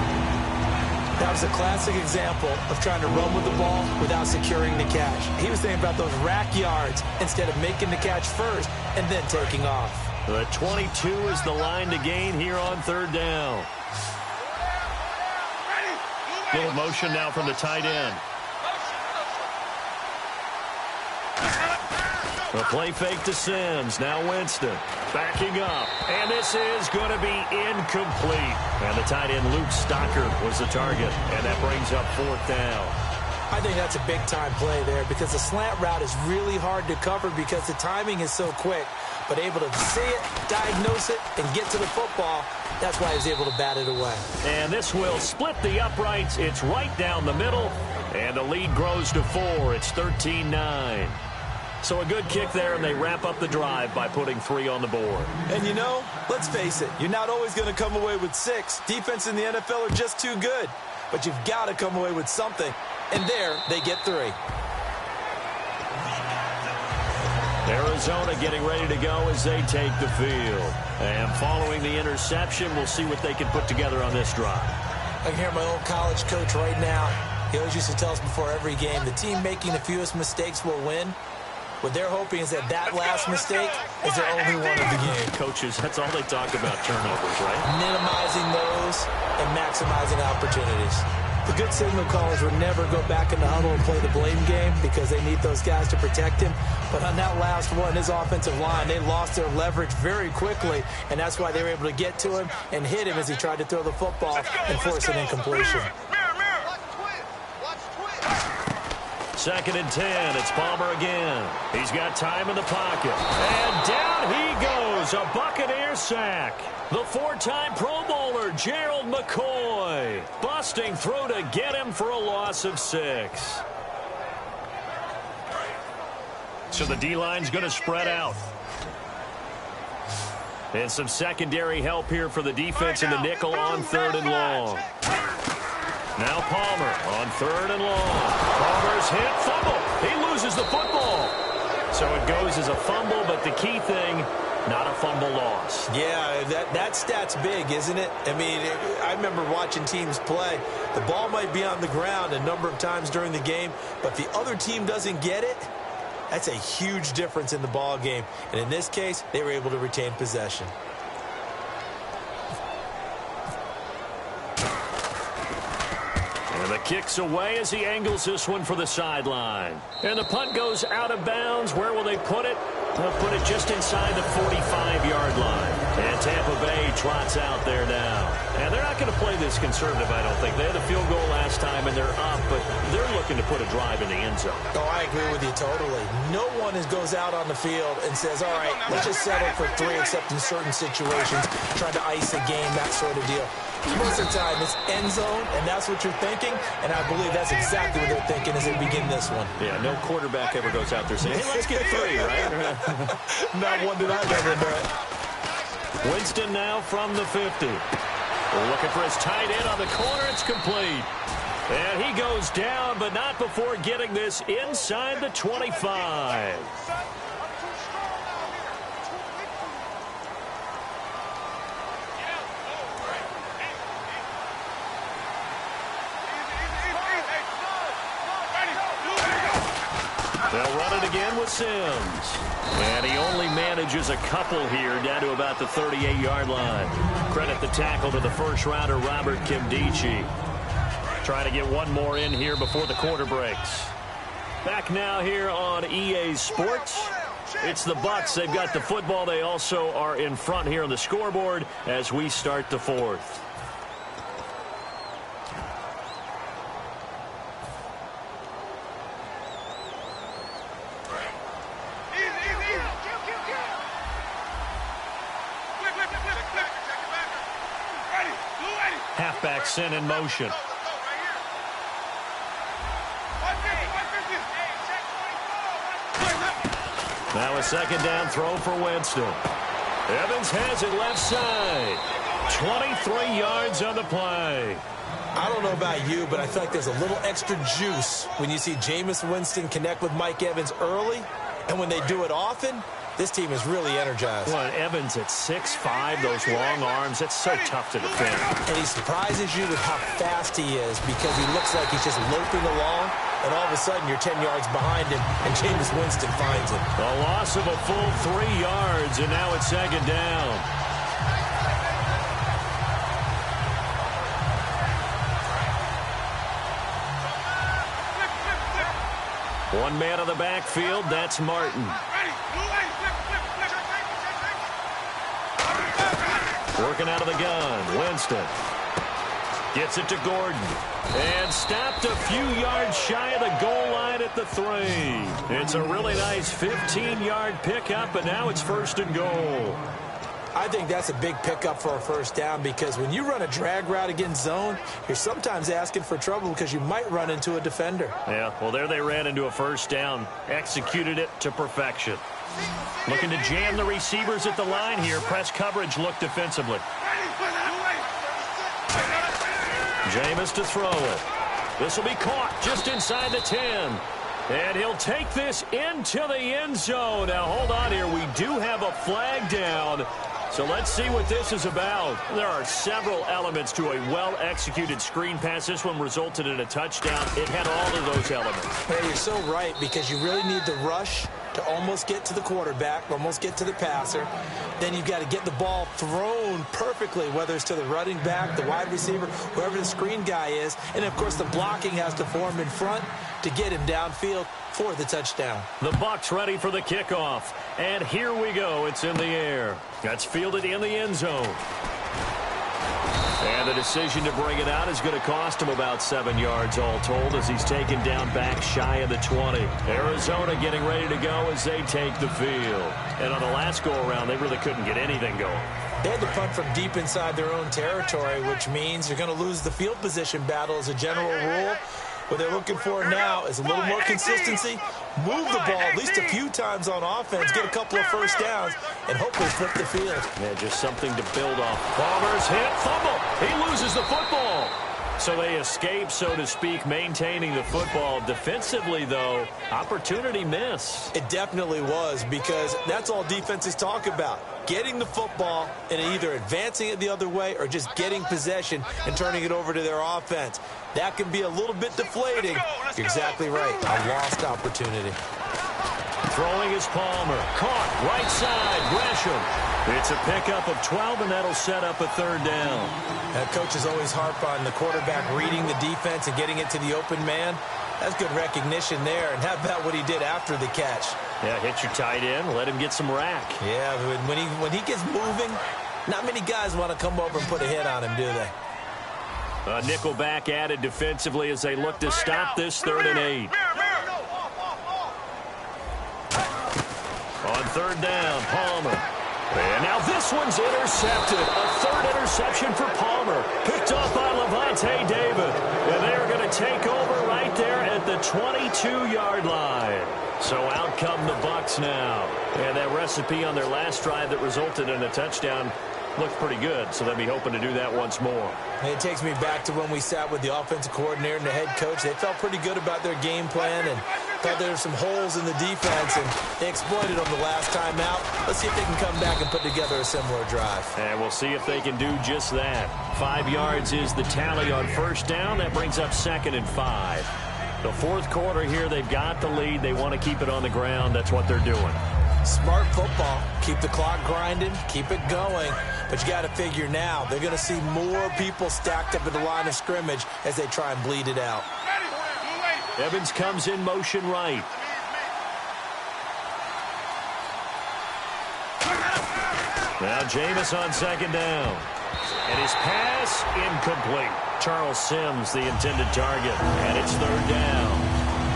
That was a classic example of trying to run with the ball without securing the catch. He was thinking about those rack yards instead of making the catch first and then taking off. The 22 is the line to gain here on third down. Little motion now from the tight end. A play fake to Sims. Now Winston backing up. And this is going to be incomplete. And the tight end Luke Stocker was the target. And that brings up fourth down. I think that's a big-time play there because the slant route is really hard to cover because the timing is so quick. But able to see it, diagnose it, and get to the football, that's why he's able to bat it away. And this will split the uprights. It's right down the middle. And the lead grows to 4. It's 13-9. So a good kick there, and they wrap up the drive by putting 3 on the board. And you know, let's face it, you're not always going to come away with 6. Defense in the NFL are just too good. But you've got to come away with something. And there, they get 3. Arizona getting ready to go as they take the field. And following the interception, we'll see what they can put together on this drive. I can hear my old college coach right now. He always used to tell us before every game, the team making the fewest mistakes will win. What they're hoping is that last mistake is their only one of the game. Coaches, that's all they talk about, turnovers, right? Minimizing those and maximizing opportunities. The good signal callers would never go back in the huddle and play the blame game because they need those guys to protect him. But on that last one, his offensive line, they lost their leverage very quickly, and that's why they were able to get to him and hit him as he tried to throw the football and force an incompletion. Second and 10. It's Palmer again. He's got time in the pocket. And down he goes. A Buccaneer sack. The 4-time Pro Bowler, Gerald McCoy, busting through to get him for a loss of 6. So the D-line's going to spread out. And some secondary help here for the defense in the nickel on 3rd and long. Now Palmer on 3rd and long. Palmer's hit, fumble. He loses the football. So it goes as a fumble, but the key thing, not a fumble loss. Yeah, that stat's big, isn't it? I mean, I remember watching teams play. The ball might be on the ground a number of times during the game, but the other team doesn't get it. That's a huge difference in the ball game. And in this case, they were able to retain possession. And the kick's away as he angles this one for the sideline. And the punt goes out of bounds. Where will they put it? They'll put it just inside the 45-yard line. And Tampa Bay trots out there now. And they're not going to play this conservative, I don't think. They had a field goal last time, and they're up, but they're looking to put a drive in the end zone. Oh, I agree with you totally. No one goes out on the field and says, all right, let's just settle for 3, except in certain situations, trying to ice a game, that sort of deal. Most of the time, it's end zone, and that's what you're thinking, and I believe that's exactly what they're thinking as they begin this one. Yeah, no quarterback ever goes out there saying, hey, let's get 3, right? Not one that I've ever met. Winston now from the 50. Looking for his tight end on the corner. It's complete. And he goes down, but not before getting this inside the 25. They'll run it again with Sims. And he only manages a couple here down to about the 38-yard line. Credit the tackle to the first-rounder, Robert Kimdichie. Trying to get one more in here before the quarter breaks. Back now here on EA Sports. It's the Bucks. They've got the football. They also are in front here on the scoreboard as we start the fourth. Halfback sent in motion. Now a second down throw for Winston. Evans has it left side. 23 yards on the play. I don't know about you, but I feel like there's a little extra juice when you see Jameis Winston connect with Mike Evans early, and when they do it often, this team is really energized. Well, Evans at 6'5", those long arms, that's so tough to defend. And he surprises you with how fast he is because he looks like he's just loping along, and all of a sudden you're 10 yards behind him, and Jameis Winston finds him. A loss of a full 3 yards, and now it's second down. One man on the backfield, that's Martin. Working out of the gun, Winston. Gets it to Gordon. And stopped a few yards shy of the goal line at the 3. It's a really nice 15-yard pickup, and now it's first and goal. I think that's a big pickup for a first down because when you run a drag route against zone, you're sometimes asking for trouble because you might run into a defender. Yeah, well, there they ran into a first down. Executed it to perfection. Looking to jam the receivers at the line here. Press coverage look defensively. Jameis to throw it. This will be caught just inside the 10. And he'll take this into the end zone. Now, hold on here. We do have a flag down. So let's see what this is about. There are several elements to a well-executed screen pass. This one resulted in a touchdown. It had all of those elements. Hey, you're so right because you really need the rush to almost get to the quarterback, almost get to the passer. Then you've got to get the ball thrown perfectly, whether it's to the running back, the wide receiver, whoever the screen guy is. And, of course, the blocking has to form in front to get him downfield for the touchdown. The Bucs ready for the kickoff. And here we go. It's in the air. That's fielded in the end zone. And the decision to bring it out is going to cost him about 7 yards all told as he's taken down back shy of the 20. Arizona getting ready to go as they take the field. And on the last go-around, they really couldn't get anything going. They had to punt from deep inside their own territory, which means you're going to lose the field position battle as a general rule. What they're looking for now is a little more consistency, move the ball at least a few times on offense, get a couple of first downs, and hopefully flip the field. Yeah, just something to build off. Palmer's hit, fumble. He loses the football. So they escape, so to speak, maintaining the football. Defensively, though, opportunity miss. It definitely was because that's all defenses talk about. Getting the football and either advancing it the other way or just getting possession and turning it over to their offense. That can be a little bit deflating. You're exactly right. A lost opportunity. Throwing is Palmer. Caught right side. Gresham. It's a pickup of 12, and that'll set up a third down. That coach is always harp on the quarterback reading the defense and getting it to the open man. That's good recognition there. And how about what he did after the catch? Yeah, hit your tight end. Let him get some rack. Yeah, when he gets moving, not many guys want to come over and put a hit on him, do they? A nickel back added defensively as they look to stop this 3rd and 8. On 3rd down, Palmer. And now this one's intercepted. A 3rd interception for Palmer. Picked off by Levante David. And they're going to take over right there at the 22-yard line. So out come the Bucs now. And that recipe on their last drive that resulted in a touchdown looked pretty good, so they'll be hoping to do that once more. It takes me back to when we sat with the offensive coordinator and the head coach. They felt pretty good about their game plan and thought there were some holes in the defense, and they exploited them the last time out. Let's see if they can come back and put together a similar drive. And we'll see if they can do just that. 5 yards is the tally on first down. That brings up 2nd and 5. The 4th quarter here, they've got the lead. They want to keep it on the ground. That's what they're doing. Smart football. Keep the clock grinding. Keep it going. But you got to figure now, they're going to see more people stacked up at the line of scrimmage as they try and bleed it out. Evans comes in motion right. Now Jameis on second down. And his pass incomplete. Charles Sims, the intended target. And it's third down.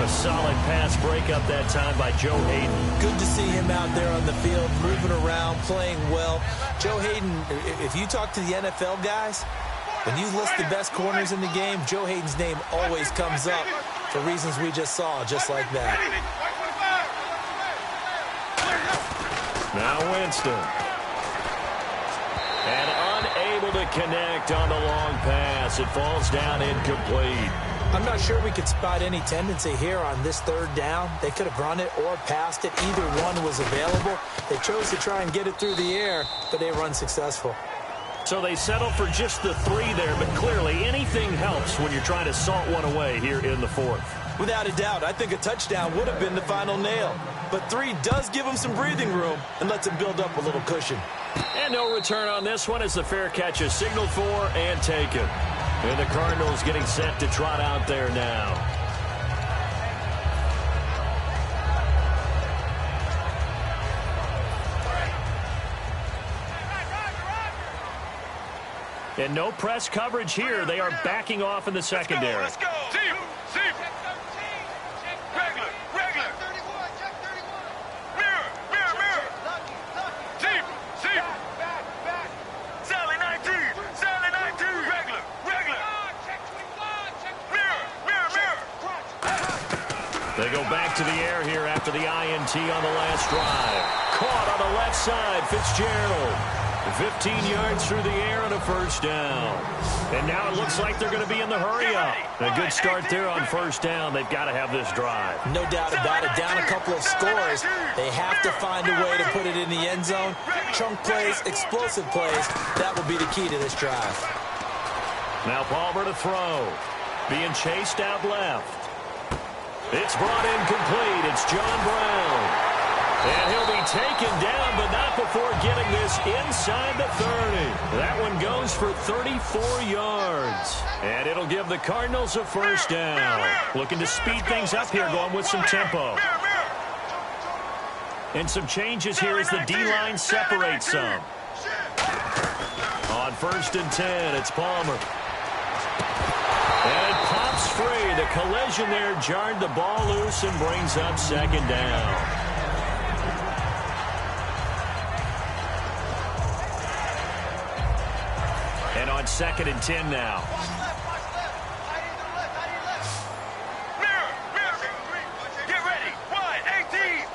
A solid pass breakup that time by Joe Hayden. Good to see him out there on the field, moving around, playing well. Joe Hayden, if you talk to the NFL guys, when you list the best corners in the game, Joe Hayden's name always comes up for reasons we just saw, just like that. Now Winston. And unable to connect on the long pass. It falls down incomplete. I'm not sure we could spot any tendency here on this third down. They could have run it or passed it. Either one was available. They chose to try and get it through the air, but they were unsuccessful. So they settled for just the 3 there, but clearly anything helps when you're trying to salt one away here in the 4th. Without a doubt, I think a touchdown would have been the final nail. But 3 does give them some breathing room and lets them build up a little cushion. And no return on this one as the fair catch is signaled for and taken. And the Cardinals getting set to trot out there now. And no press coverage here. They are backing off in the secondary. Let's go. See. Regular. Mirror. See. Sally 19. Regular. Mirror. They go back to the air here after the INT on the last drive. Caught on the left side, Fitzgerald. 15 yards through the air and a first down. And now it looks like they're going to be in the hurry-up. A good start there on first down. They've got to have this drive. No doubt about it. Down a couple of scores. They have to find a way to put it in the end zone. Chunk plays, explosive plays. That will be the key to this drive. Now Palmer to throw. Being chased out left. It's brought in complete. It's John Brown. And he'll be taken down, but not before getting this inside the 30. That one goes for 34 yards. And it'll give the Cardinals a first down. Looking to speed things up here, going with some tempo. And some changes here as the D-line separates some. On 1st and 10, it's Palmer. And it pops free. The collision there jarred the ball loose and brings up second down. And on 2nd and 10 now. Get ready. Wide 18.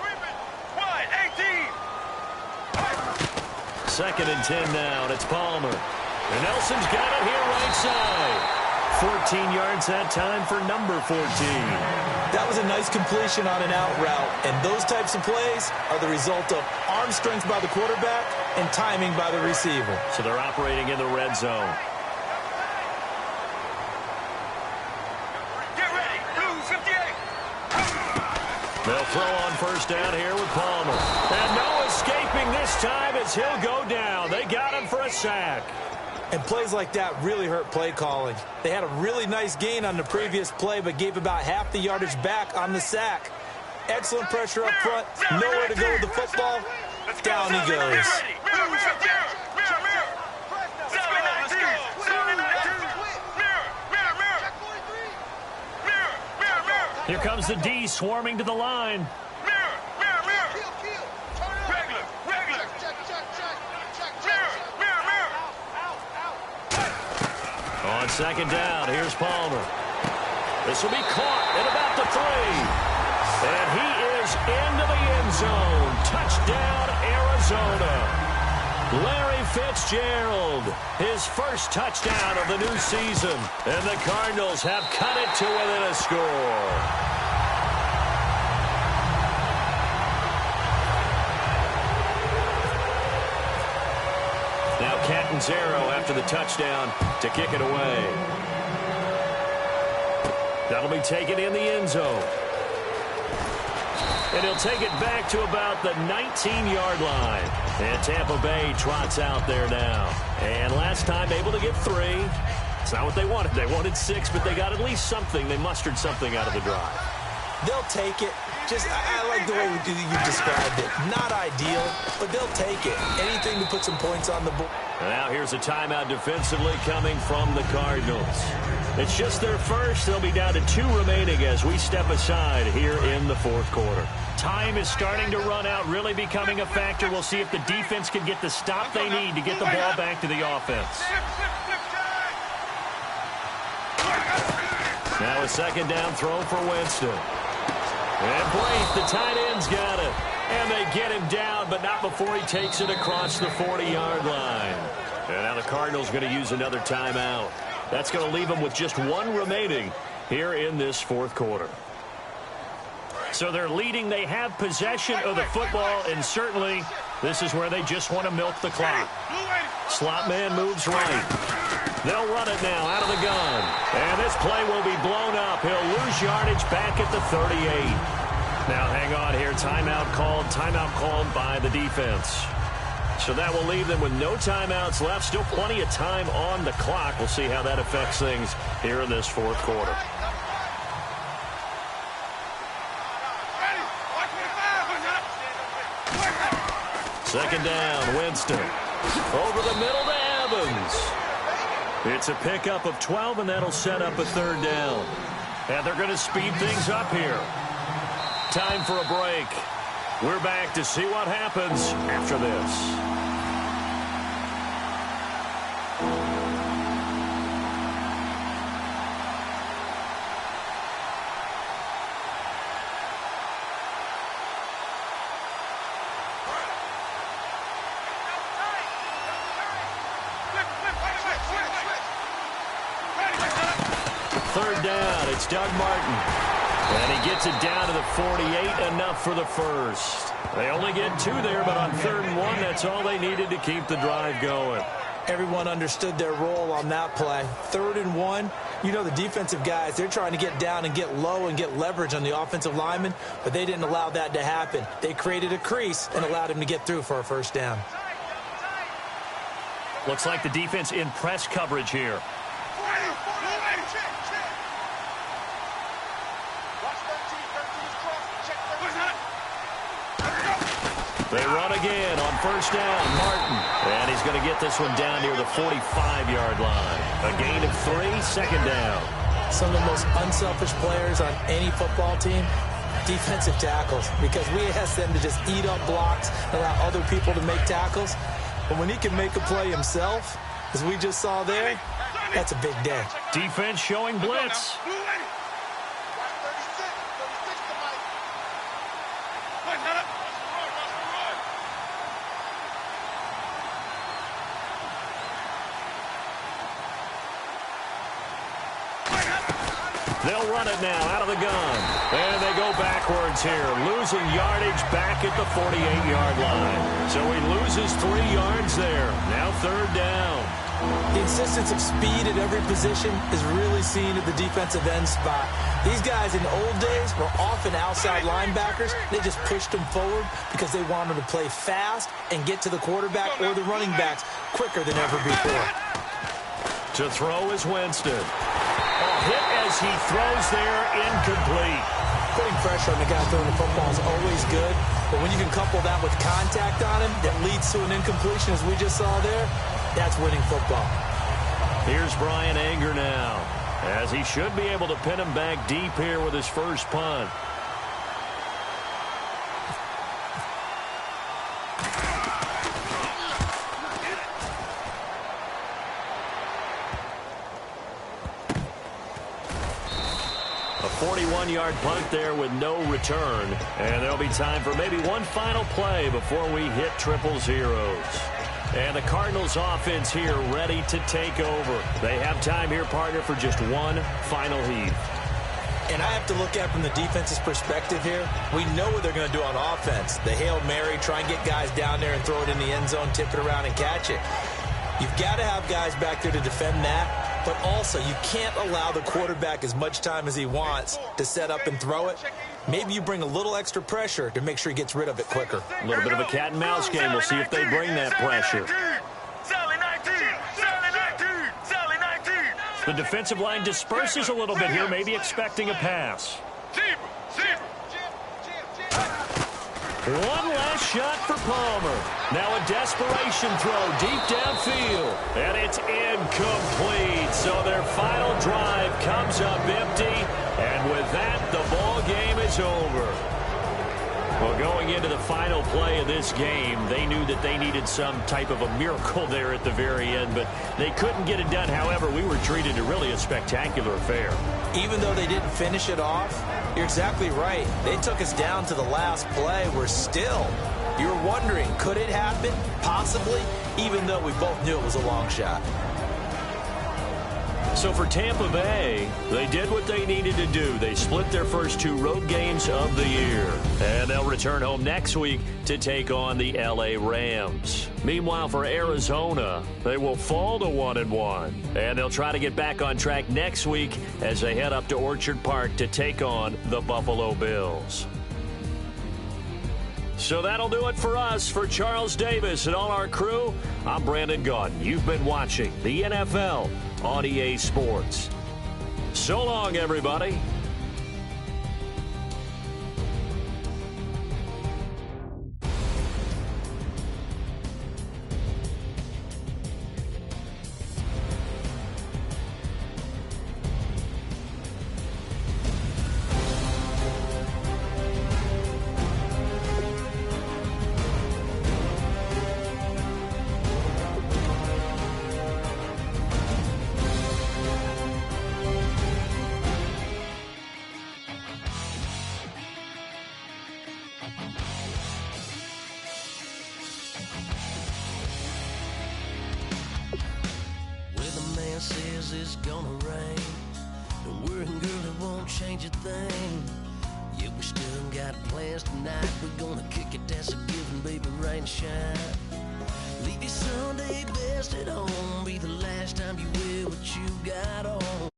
2nd and 10 now, and it's Palmer. And Nelson's got it here right side. 14 yards that time for number 14. That was a nice completion on an out route, and those types of plays are the result of arm strength by the quarterback and timing by the receiver. So they're operating in the red zone. Get ready. Blue 58. They'll throw on first down here with Palmer. And no escaping this time as he'll go down. They got him for a sack. And plays like that really hurt play calling. They had a really nice gain on the previous play, but gave about half the yardage back on the sack. Excellent pressure up front. Nowhere to go with the football. Down he goes. Here comes the D swarming to the line. On 2nd down, here's Palmer. This will be caught at about the 3. And he is into the end zone. Touchdown, Arizona. Larry Fitzgerald, his first touchdown of the new season. And the Cardinals have cut it to within a score. Now Catanzaro after the touchdown to kick it away. That'll be taken in the end zone. And he'll take it back to about the 19-yard line. And Tampa Bay trots out there now. And last time able to get 3. That's not what they wanted. They wanted 6, but they got at least something. They mustered something out of the drive. They'll take it. I like the way you described it. Not ideal, but they'll take it. Anything to put some points on the board. Now here's a timeout defensively coming from the Cardinals. It's just their first. They'll be down to 2 remaining as we step aside here in the fourth quarter. Time is starting to run out, really becoming a factor. We'll see if the defense can get the stop they need to get the ball back to the offense. Now a second down throw for Winston. And Blake, the tight end's got it. And they get him down, but not before he takes it across the 40-yard line. And now the Cardinals going to use another timeout. That's going to leave them with just 1 remaining here in this fourth quarter. So they're leading. They have possession of the football, and certainly this is where they just want to milk the clock. Slot man moves right. They'll run it now out of the gun. And this play will be blown up. He'll lose yardage back at the 38. Now hang on here. Timeout called by the defense. So that will leave them with no timeouts left. Still plenty of time on the clock. We'll see how that affects things here in this fourth quarter. Second down, Winston. Over the middle to Evans. It's a pickup of 12, and that'll set up a third down. And they're going to speed things up here. Time for a break. We're back to see what happens after this. Third down, it's Doug Martin. And he gets it down to the 48, enough for the first. They only get 2 there, but on 3rd and 1, that's all they needed to keep the drive going. Everyone understood their role on that play. 3rd and 1, you know the defensive guys, they're trying to get down and get low and get leverage on the offensive lineman, but they didn't allow that to happen. They created a crease and allowed him to get through for a first down. Looks like the defense in press coverage here. They run again on first down, Martin. And he's going to get this one down near the 45-yard line. A gain of 3, second down. Some of the most unselfish players on any football team, defensive tackles, because we ask them to just eat up blocks and allow other people to make tackles. But when he can make a play himself, as we just saw there, that's a big day. Defense showing blitz. They'll run it now out of the gun. And they go backwards here, losing yardage back at the 48-yard line. So he loses 3 yards there. Now 3rd down. The insistence of speed at every position is really seen at the defensive end spot. These guys in the old days were often outside linebackers. They just pushed them forward because they wanted to play fast and get to the quarterback or the running backs quicker than ever before. To throw is Winston. A hit as he throws there, incomplete. Putting pressure on the guy throwing the football is always good, but when you can couple that with contact on him that leads to an incompletion, as we just saw there, that's winning football. Here's Brian Anger now, as he should be able to pin him back deep here with his first punt. A 41-yard punt there with no return. And there'll be time for maybe one final play before we hit triple zeros. And the Cardinals offense here ready to take over. They have time here, partner, for just one final heave. And I have to look at it from the defense's perspective here. We know what they're going to do on offense. The Hail Mary, try and get guys down there and throw it in the end zone, tip it around and catch it. You've got to have guys back there to defend that. But also, you can't allow the quarterback as much time as he wants to set up and throw it. Maybe you bring a little extra pressure to make sure he gets rid of it quicker. A little bit of a cat and mouse game. We'll see if they bring that pressure. The defensive line disperses a little bit here, maybe expecting a pass. One last shot for Palmer. Now a desperation throw deep downfield. And it's incomplete. So their final drive comes up empty. And with that, the ball game is over. Well, going into the final play of this game, they knew that they needed some type of a miracle there at the very end, but they couldn't get it done. However, we were treated to really a spectacular affair. Even though they didn't finish it off, you're exactly right. They took us down to the last play. You're wondering, could it happen? Possibly, even though we both knew it was a long shot. So for Tampa Bay, they did what they needed to do. They split their first 2 road games of the year. And they'll return home next week to take on the L.A. Rams. Meanwhile, for Arizona, they will fall to 1-1. And they'll try to get back on track next week as they head up to Orchard Park to take on the Buffalo Bills. So that'll do it for us. For Charles Davis and all our crew, I'm Brandon Gaudin. You've been watching the NFL on EA Sports. So long, everybody. Says it's gonna rain. Don't worry, girl, it won't change a thing. Yeah, we still got plans tonight. We're gonna kick it, that's a given, baby, rain and shine. Leave your Sunday best at home. Be the last time you wear what you got on.